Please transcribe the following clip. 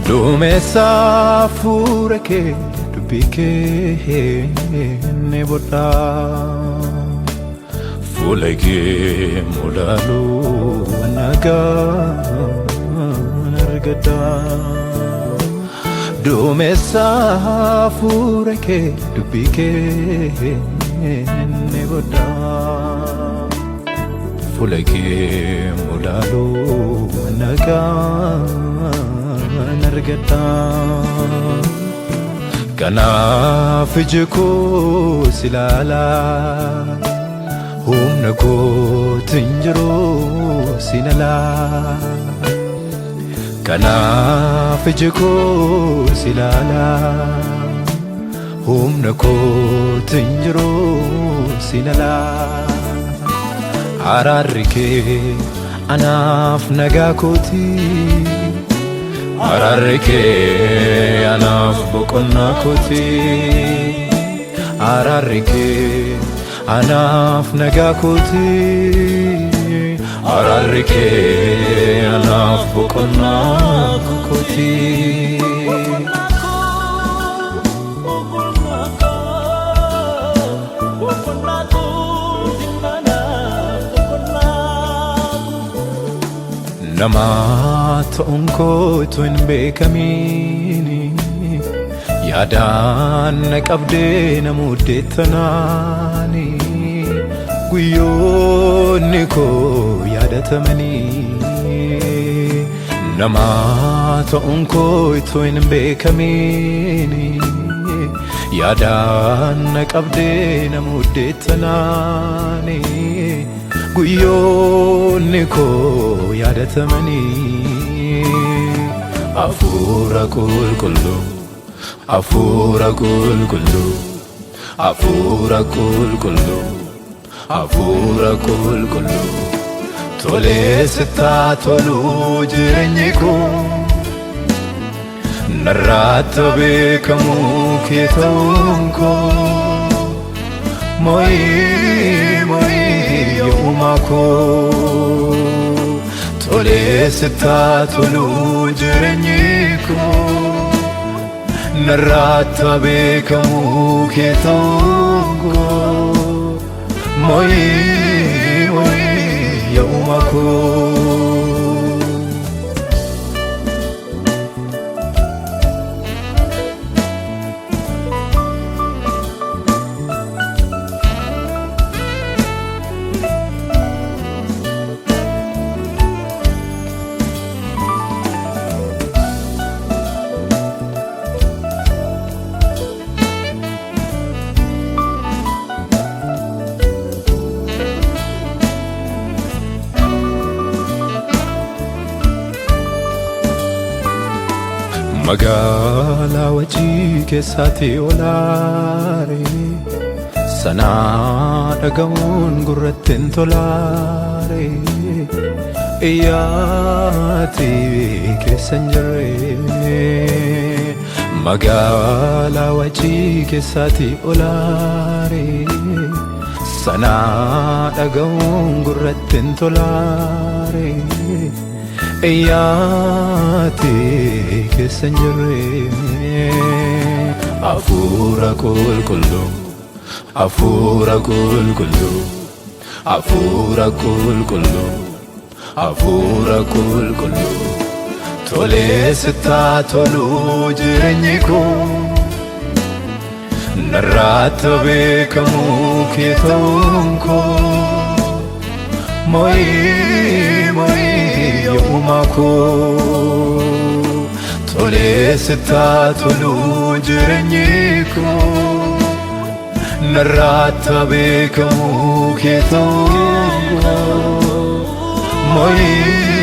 Duumessa fuula kee dubbii kee ni bodha fuula kee mulaaluu nagaan argadha Duumessa fuula kee dubbii kee ni bodha fuula kee mulaaluu nagaan argadha Kanaaf iji koo si ilaala humna kootiin jiru sin ala Kanaaf iji koo si ilaala humna kootiin jiru sin ala Araarri kee anaaf nagaa kooti Araarri kee anaaf boqonnaa kooti Araarri kee anaaf nagaa kooti Araarri kee anaaf boqonnaa kooti Nama ta'uun koo utuu hin beekamiini yaadaan na qabdee na muddeettanaani guyyoonni koo yaadatamanii Nama ta'uun koo utuu hin beekamiini yaadaan na qabdee na muddeettanaani Guyyoonni koo yaadatamanii Hafuura qulqulluu Hafuura qulqulluu Hafuura qulqulluu Hafuura qulqulluu Tolee sittaa toluu jireenyi koo narraatti beekamuu kee ta'uun koo Mo'ii Yooma koo tolee sittaa toluu jireenyi koo narraatti beekamuu kee ta'uun koo Mo'ii yooma koo Magaalaa wajjii keessaatti olaare sanaa dhagahuun gurratti hin tolaare iyyaati keessa hin jirre Magaalaa wajjii keessaatti olaare sanaa dhagahuun gurratti hin tolaare Iyyaati keessa hin jirre Hafuura qulqulluu Hafuura qulqulluu Hafuura qulqulluu Hafuura qulqulluu Tolee sittaa toluu jireenyi koo narraatti beekamuu kee ta'uun koo Mo'ii yooma koo tolee sittaa toluu jireenyi koo narraatti beekamuu kee ta'uun koo Mo'ii